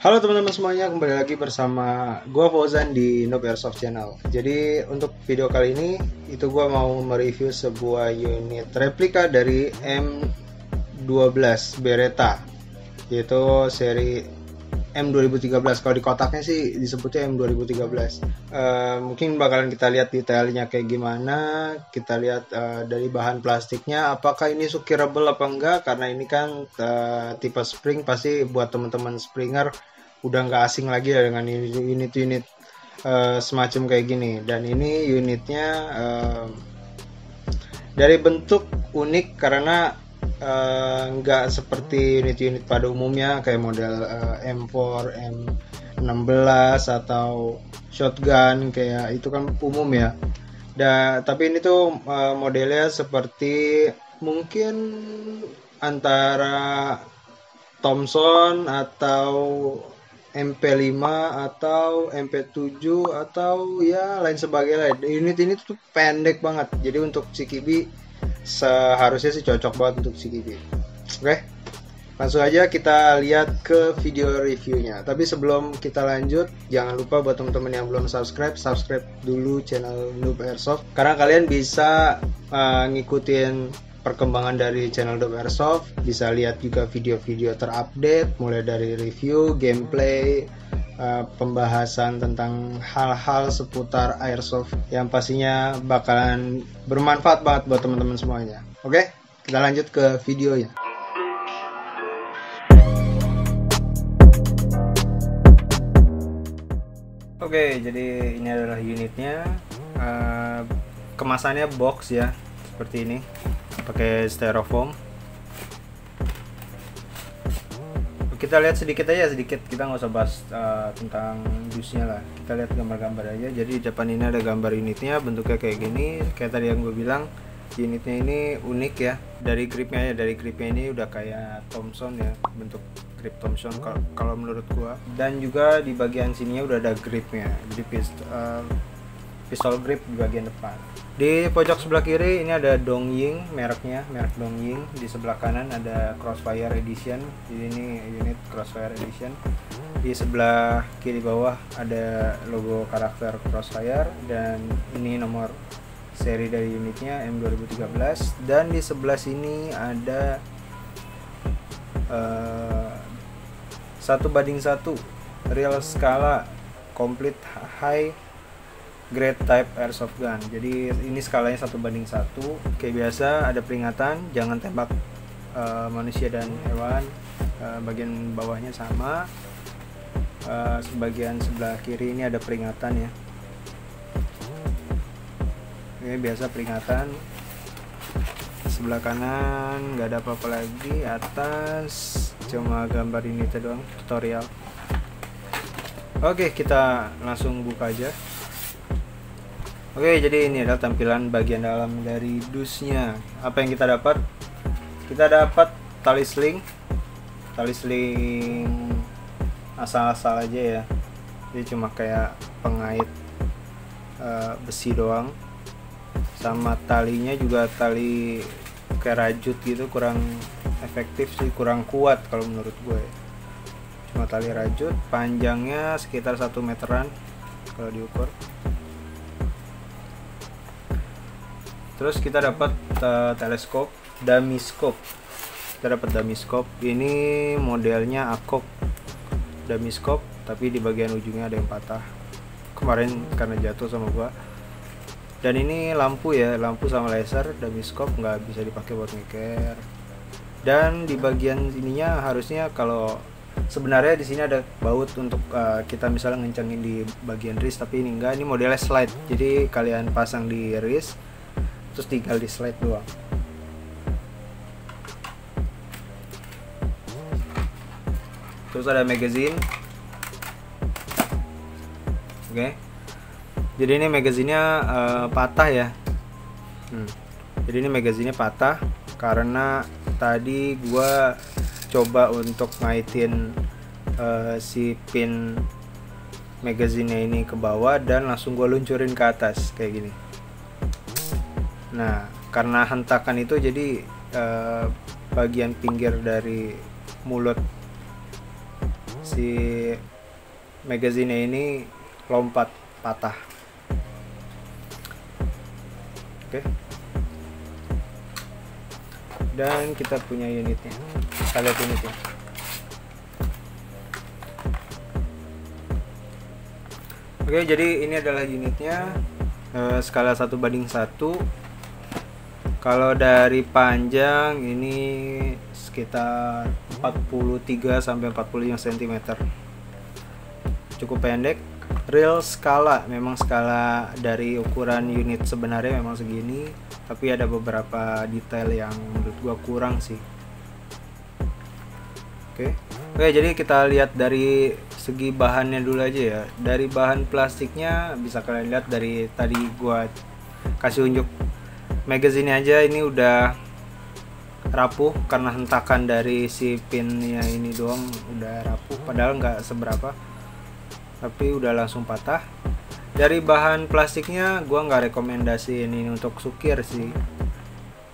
Halo teman-teman semuanya, kembali lagi bersama gua Fauzan di Noob Airsoft Channel. Jadi untuk video kali ini itu gua mau mereview sebuah unit replika dari M12 Beretta, yaitu seri M2013. Kalau di kotaknya sih disebutnya M2013. Mungkin bakalan kita lihat detailnya kayak gimana. Kita lihat dari bahan plastiknya, apakah ini sukirable apa enggak, karena ini kan tipe spring, pasti buat teman-teman springer udah nggak asing lagi ya dengan unit-unit semacam kayak gini. Dan ini unitnya dari bentuk unik karena nggak seperti unit-unit pada umumnya kayak model M4, M16 atau shotgun, kayak itu kan umum ya. Tapi ini tuh modelnya seperti mungkin antara Thompson atau MP5 atau MP7 atau ya lain sebagainya. Unit ini tuh pendek banget. Jadi untuk CKB seharusnya sih cocok banget untuk CKB. Oke. Langsung aja kita lihat ke video reviewnya. Tapi sebelum kita lanjut, jangan lupa buat teman-teman yang belum subscribe dulu channel Noob Airsoft. Karena kalian bisa ngikutin perkembangan dari channel Noob Airsoft, bisa lihat juga video-video terupdate mulai dari review, gameplay, pembahasan tentang hal-hal seputar airsoft yang pastinya bakalan bermanfaat banget buat teman-teman semuanya. Oke, kita lanjut ke videonya. Oke, jadi ini adalah unitnya. Kemasannya box ya, seperti ini, pakai styrofoam. Kita lihat sedikit, kita nggak usah bahas tentang dusnya lah. Kita lihat gambar-gambar aja. Jadi di depan ini ada gambar unitnya, bentuknya kayak gini. Kayak tadi yang gue bilang, unitnya ini unik ya. Dari gripnya ini udah kayak Thompson ya, bentuk grip Thompson kalau menurut gua. Dan juga di bagian sininya udah ada gripnya, jadi pistol grip di bagian depan. Di pojok sebelah kiri ini ada Dongying, merek Dongying. Di sebelah kanan ada Crossfire Edition, jadi ini unit Crossfire Edition. Di sebelah kiri bawah ada logo karakter Crossfire, dan ini nomor seri dari unitnya M2013. Dan di sebelah sini ada 1:1 real skala complete high grade type airsoft gun. Jadi ini skalanya 1:1. Kayak biasa ada peringatan jangan tembak manusia dan hewan. Bagian bawahnya sama. Sebagian sebelah kiri ini ada peringatan ya. Ini biasa peringatan. Sebelah kanan nggak ada apa-apa lagi. Atas cuma gambar ini doang, tutorial. Oke, kita langsung buka aja. Oke, jadi ini adalah tampilan bagian dalam dari dusnya. Apa yang kita dapat? Kita dapat tali sling asal-asal aja ya. Jadi cuma kayak pengait besi doang. Sama talinya juga tali kayak rajut gitu, kurang efektif sih, kurang kuat kalau menurut gue. Cuma tali rajut, panjangnya sekitar 1 meteran kalau diukur. Terus kita dapat teleskop, dummy scope. Kita dapat dummy scope. Ini modelnya ACOG dummy scope, tapi di bagian ujungnya ada yang patah kemarin karena jatuh sama gua. Dan ini lampu ya, lampu sama laser. Dummy scope nggak bisa dipakai buat ngeker. Dan di bagian ininya harusnya, kalau sebenarnya di sini ada baut untuk kita misalnya ngencengin di bagian wrist, tapi ini enggak. Ini modelnya slide, jadi kalian pasang di wrist terus tinggal di slide doang. Terus ada magazine. Oke. Jadi ini magazinnya patah ya. Jadi ini magazinnya patah karena tadi gua coba untuk ngaitin si pin magazinnya ini ke bawah dan langsung gua luncurin ke atas kayak gini. Nah, karena hentakan itu jadi bagian pinggir dari mulut si magazine ini lompat patah. Oke. Dan kita punya unitnya. Kita lihat unitnya. Oke, jadi ini adalah unitnya, skala 1:1. Kalau dari panjang ini sekitar 43 sampai 45 cm. Cukup pendek. Real skala, memang skala dari ukuran unit sebenarnya memang segini, tapi ada beberapa detail yang menurut gua kurang sih. Oke, jadi kita lihat dari segi bahannya dulu aja ya. Dari bahan plastiknya bisa kalian lihat dari tadi gua kasih unjuk magazine aja, ini udah rapuh karena hentakan dari si pinnya ini doang udah rapuh, padahal nggak seberapa, tapi udah langsung patah. Dari bahan plastiknya gua nggak rekomendasiin ini untuk sukir sih,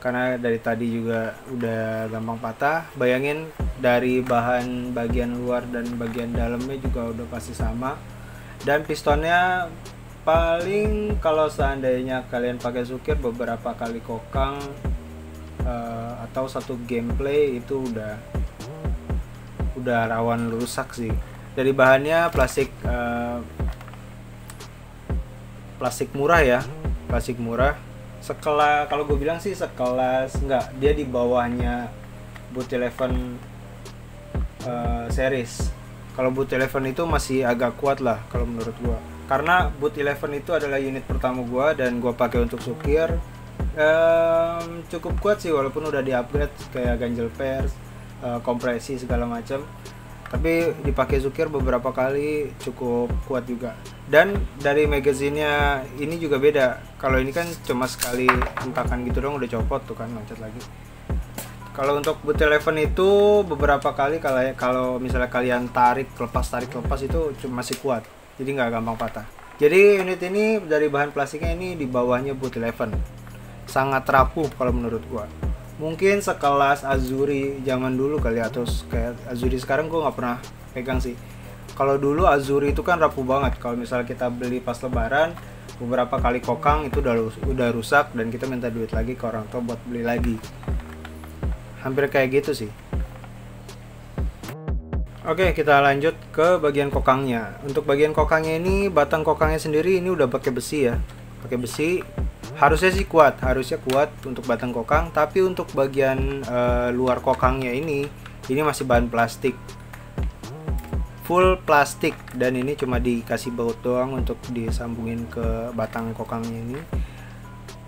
karena dari tadi juga udah gampang patah. Bayangin dari bahan bagian luar dan bagian dalamnya juga udah pasti sama. Dan pistonnya paling kalau seandainya kalian pakai sukir beberapa kali kokang atau satu gameplay itu udah rawan rusak sih. Dari bahannya plastik murah ya, plastik murah. Sekelas, kalau gue bilang sih sekelas, enggak, dia di bawahnya Boot 11 series. Kalau Boot 11 itu masih agak kuat lah kalau menurut gue, karena Boot 11 itu adalah unit pertama gue dan gue pakai untuk sukir. Cukup kuat sih, walaupun udah di upgrade kayak ganjel pers, kompresi segala macam, tapi dipakai sukir beberapa kali cukup kuat juga. Dan dari magazinnya ini juga beda. Kalau ini kan cuma sekali hentakan gitu dong udah copot tuh kan, loncat lagi. Kalau untuk Boot 11 itu beberapa kali kalau misalnya kalian tarik lepas itu cuma masih kuat, jadi nggak gampang patah. Jadi unit ini dari bahan plastiknya ini di bawahnya Boot 11, sangat rapuh kalau menurut gua. Mungkin sekelas Azuri zaman dulu kali, atau kayak Azuri sekarang gua nggak pernah pegang sih. Kalau dulu Azuri itu kan rapuh banget. Kalau misalnya kita beli pas lebaran, beberapa kali kokang itu udah rusak dan kita minta duit lagi ke orang tua buat beli lagi. Hampir kayak gitu sih. Oke, kita lanjut ke bagian kokangnya. Untuk bagian kokangnya ini, batang kokangnya sendiri ini udah pakai besi ya. Pakai besi. Harusnya sih kuat, untuk batang kokang, tapi untuk bagian luar kokangnya ini masih bahan plastik. Full plastik, dan ini cuma dikasih baut doang untuk disambungin ke batang kokangnya ini.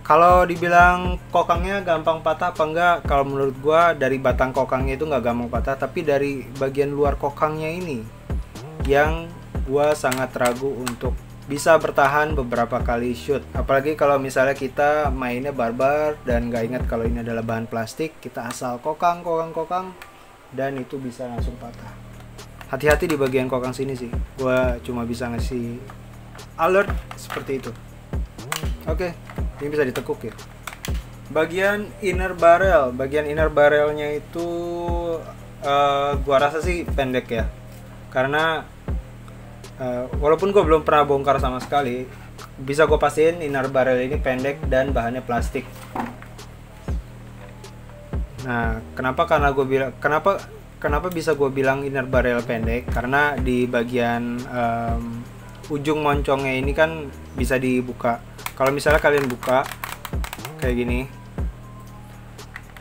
Kalau dibilang kokangnya gampang patah apa enggak, kalau menurut gua dari batang kokangnya itu nggak gampang patah, tapi dari bagian luar kokangnya ini yang gua sangat ragu untuk bisa bertahan beberapa kali shoot. Apalagi kalau misalnya kita mainnya barbar dan nggak ingat kalau ini adalah bahan plastik, kita asal kokang dan itu bisa langsung patah. Hati-hati di bagian kokang sini sih, gua cuma bisa ngasih alert seperti itu. Oke, ini bisa ditekuk ya. Bagian inner barrelnya itu gua rasa sih pendek ya, karena walaupun gue belum pernah bongkar sama sekali, bisa gue pastiin inner barrel ini pendek dan bahannya plastik. Nah, kenapa bisa gue bilang inner barrel pendek? Karena di bagian ujung moncongnya ini kan bisa dibuka. Kalau misalnya kalian buka kayak gini,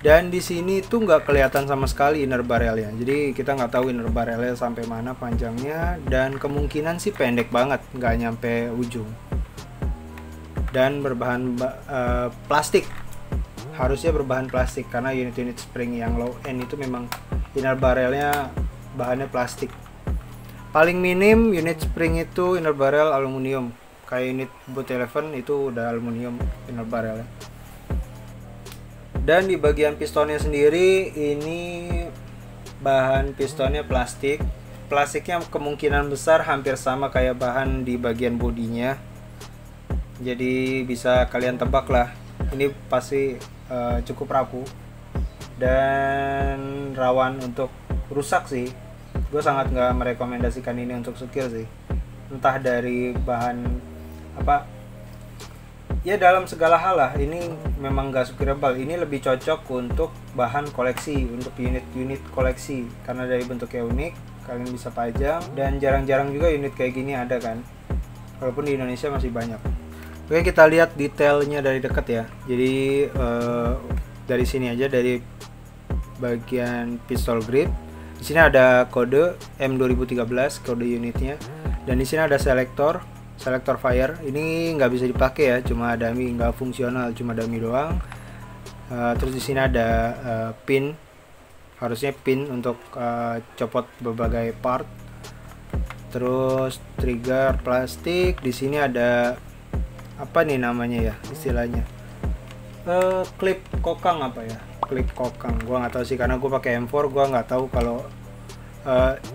dan di sini tuh nggak kelihatan sama sekali inner barrelnya. Jadi kita nggak tahu inner barrelnya sampai mana panjangnya, dan kemungkinan sih pendek banget, nggak nyampe ujung. Dan berbahan plastik, harusnya berbahan plastik karena unit-unit spring yang low end itu memang inner barrelnya bahannya plastik. Paling minim unit spring itu inner barrel aluminium. Kayak unit Boot 11 itu udah aluminium inner barrelnya. Dan di bagian pistonnya sendiri ini bahan pistonnya plastik. Plastiknya kemungkinan besar hampir sama kayak bahan di bagian bodinya. Jadi bisa kalian tebak lah. Ini pasti cukup rapuh dan rawan untuk rusak sih. Gue sangat nggak merekomendasikan ini untuk sukir sih. entah dari bahan apa ya, dalam segala hal lah. Ini memang gak sukirable, ini lebih cocok untuk bahan koleksi, untuk unit-unit koleksi, karena dari bentuknya unik, kalian bisa pajang, dan jarang-jarang juga unit kayak gini ada kan, walaupun di Indonesia masih banyak. Oke, kita lihat detailnya dari dekat ya. Jadi dari sini aja, dari bagian pistol grip. Di sini ada kode M2013 kode unitnya, dan di sini ada selektor fire. Ini nggak bisa dipakai ya, cuma dummy, nggak fungsional, cuma dummy doang. Terus di sini ada pin, harusnya pin untuk copot berbagai part. Terus trigger plastik. Di sini ada apa nih namanya ya istilahnya, klip kokang apa ya, klip kokang. Gua nggak tahu sih, karena gue pakai M4, gua nggak tahu kalau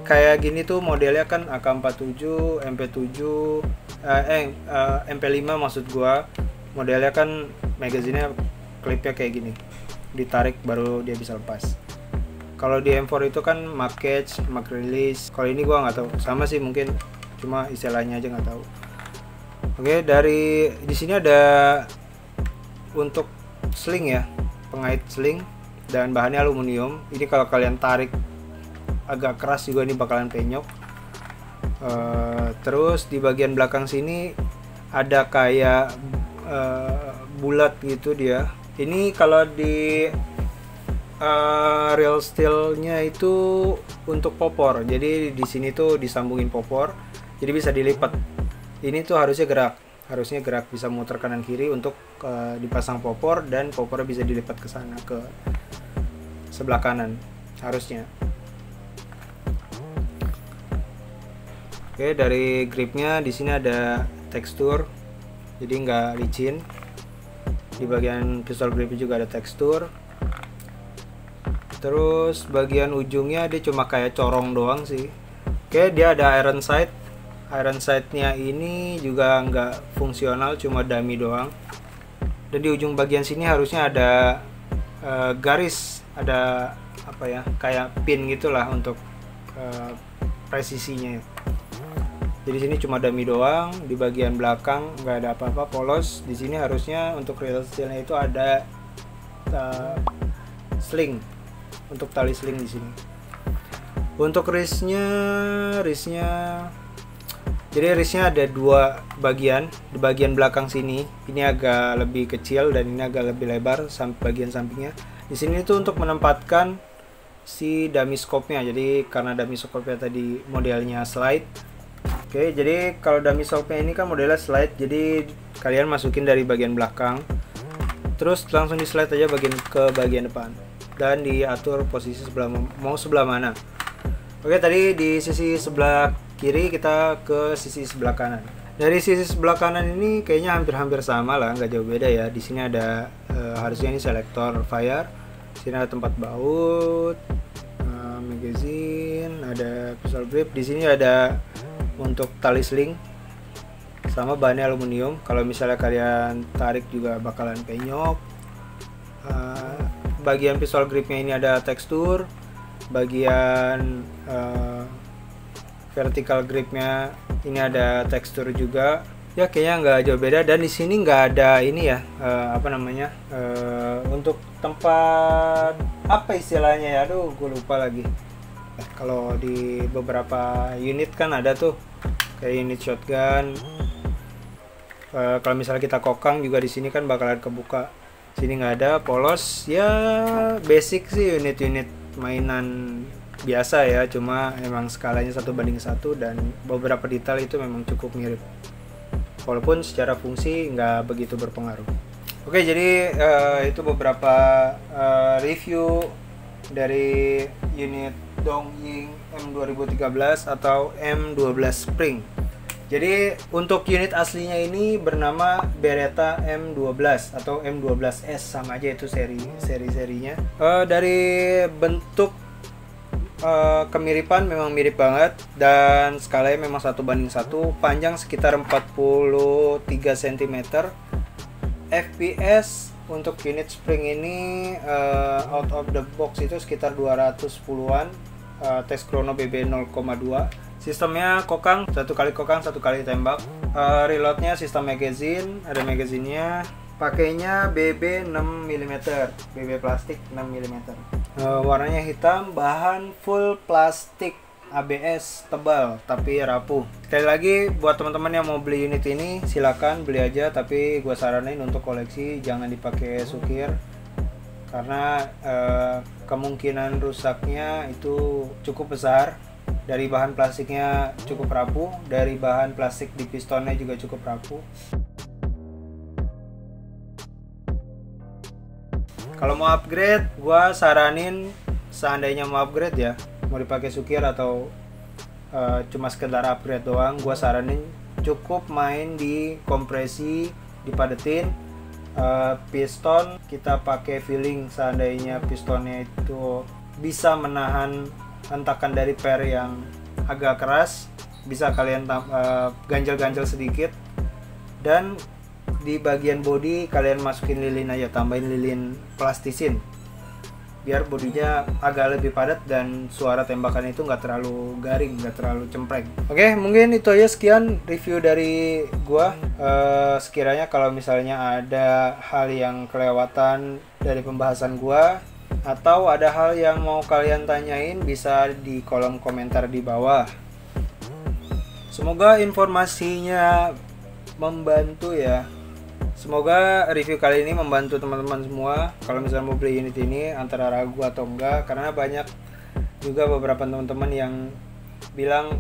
kayak gini tuh modelnya kan AK47, MP7, MP5 maksud gua. Modelnya kan magazinnya klipnya kayak gini, ditarik baru dia bisa lepas. Kalau di M4 itu kan mag catch, mag release. Kalau ini gua nggak tahu, sama sih mungkin, cuma istilahnya aja nggak tahu. Oke, dari di sini ada untuk sling ya, pengait sling, dan bahannya aluminium. Ini kalau kalian tarik agak keras juga, ini bakalan penyok. Terus di bagian belakang sini ada kayak bulat gitu dia. Ini kalau di real steel-nya itu untuk popor. Jadi di sini tuh disambungin popor, jadi bisa dilipat. Ini tuh harusnya gerak, bisa muter kanan kiri untuk dipasang popor, dan popornya bisa dilipat ke sana, ke sebelah kanan harusnya. Oke, dari gripnya di sini ada tekstur, jadi nggak licin. Di bagian pistol gripnya juga ada tekstur. Terus bagian ujungnya dia cuma kayak corong doang sih. Oke, dia ada iron sight. Iron sight-nya ini juga nggak fungsional, cuma dummy doang. Dan di ujung bagian sini harusnya ada garis, ada apa ya, kayak pin gitulah untuk presisinya. Jadi sini cuma dummy doang. Di bagian belakang nggak ada apa-apa, polos. Di sini harusnya untuk real steel-nya itu ada sling, untuk tali sling di sini. Untuk wristnya jadi wristnya ada dua bagian. Di bagian belakang sini ini agak lebih kecil, dan ini agak lebih lebar sampai bagian sampingnya. Di sini itu untuk menempatkan si dummy scope-nya. Jadi karena dummy scope-nya tadi modelnya slide. Oke, jadi kalau dummy scope-nya ini kan modelnya slide, jadi kalian masukin dari bagian belakang, terus langsung di slide aja ke bagian depan, dan diatur posisi mau sebelah mana. Oke, tadi di sisi sebelah kiri, kita ke sisi sebelah kanan. Dari sisi sebelah kanan ini kayaknya hampir sama lah, nggak jauh beda ya. Di sini ada harusnya ini selektor fire. Di sini ada tempat baut, magazine, ada pistol grip. Di sini ada untuk tali sling, sama bahannya aluminium. Kalau misalnya kalian tarik juga bakalan penyok. Bagian pistol gripnya ini ada tekstur. Bagian vertical gripnya ini ada tekstur juga. Ya kayaknya nggak jauh beda. Dan di sini nggak ada ini ya, apa namanya, untuk tempat apa istilahnya ya, aduh gue lupa lagi. Kalau di beberapa unit kan ada tuh kayak unit shotgun. Kalau misalnya kita kokang juga di sini kan bakalan kebuka. Sini nggak ada, polos. Ya basic sih unit-unit mainan biasa ya, cuma emang skalanya 1:1, dan beberapa detail itu memang cukup mirip, walaupun secara fungsi nggak begitu berpengaruh. Oke, jadi itu beberapa review dari unit Dongying M2013 atau M12 Spring. Jadi untuk unit aslinya ini bernama Beretta M12 atau M12S, sama aja itu seri-serinya. Dari bentuk kemiripan memang mirip banget, dan skalanya memang 1:1, panjang sekitar 43 cm. FPS untuk unit spring ini out of the box itu sekitar 210-an. Tes chrono BB 0,2, Sistemnya kokang, satu kali kokang, satu kali tembak. Reloadnya sistem magazine, ada magazinnya. Pakainya BB 6 mm, BB plastik 6 mm. Warnanya hitam, bahan full plastik ABS tebal tapi rapuh. Sekali lagi buat teman-teman yang mau beli unit ini silakan beli aja, tapi gue saranin untuk koleksi jangan dipakai sukir karena kemungkinan rusaknya itu cukup besar. Dari bahan plastiknya cukup rapuh, dari bahan plastik di pistonnya juga cukup rapuh. Kalau mau upgrade, gua saranin seandainya mau upgrade ya, mau dipakai sukir atau cuma sekedar upgrade doang, gua saranin cukup main di kompresi, dipadetin. Piston kita pakai filling seandainya pistonnya itu bisa menahan hentakan dari per yang agak keras, bisa kalian ganjel-ganjel sedikit. Dan di bagian bodi kalian masukin lilin aja, tambahin lilin plastisin biar bodinya agak lebih padat dan suara tembakan itu nggak terlalu garing, nggak terlalu cempreng. Oke, mungkin itu aja, sekian review dari gua. Sekiranya kalau misalnya ada hal yang kelewatan dari pembahasan gua atau ada hal yang mau kalian tanyain, bisa di kolom komentar di bawah. Semoga informasinya membantu ya. Semoga review kali ini membantu teman-teman semua kalau misalnya mau beli unit ini, antara ragu atau enggak, karena banyak juga beberapa teman-teman yang bilang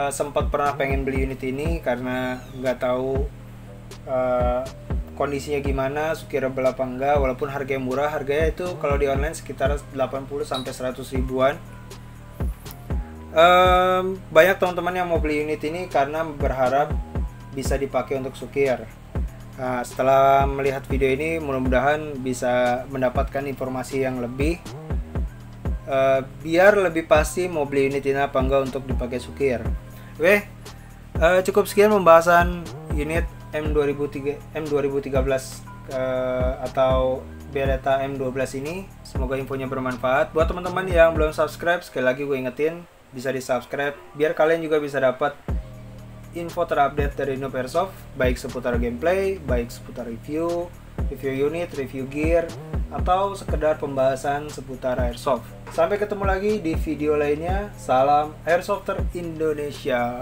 sempat pernah pengen beli unit ini karena nggak tahu kondisinya gimana, sukirable apa enggak. Walaupun harganya murah, harganya itu kalau di online sekitar 80-100 ribuan. Banyak teman-teman yang mau beli unit ini karena berharap bisa dipakai untuk sukir. Nah, setelah melihat video ini mudah-mudahan bisa mendapatkan informasi yang lebih biar lebih pasti mau beli unit ini apa enggak untuk dipakai sukir. Oke, cukup sekian pembahasan unit M2013 atau Beretta M12 ini. Semoga infonya bermanfaat. Buat teman-teman yang belum subscribe, sekali lagi gue ingetin bisa di subscribe biar kalian juga bisa dapat info terupdate dari Noob Airsoft, baik seputar gameplay, baik seputar review unit, review gear, atau sekedar pembahasan seputar airsoft. Sampai ketemu lagi di video lainnya. Salam Airsofter Indonesia.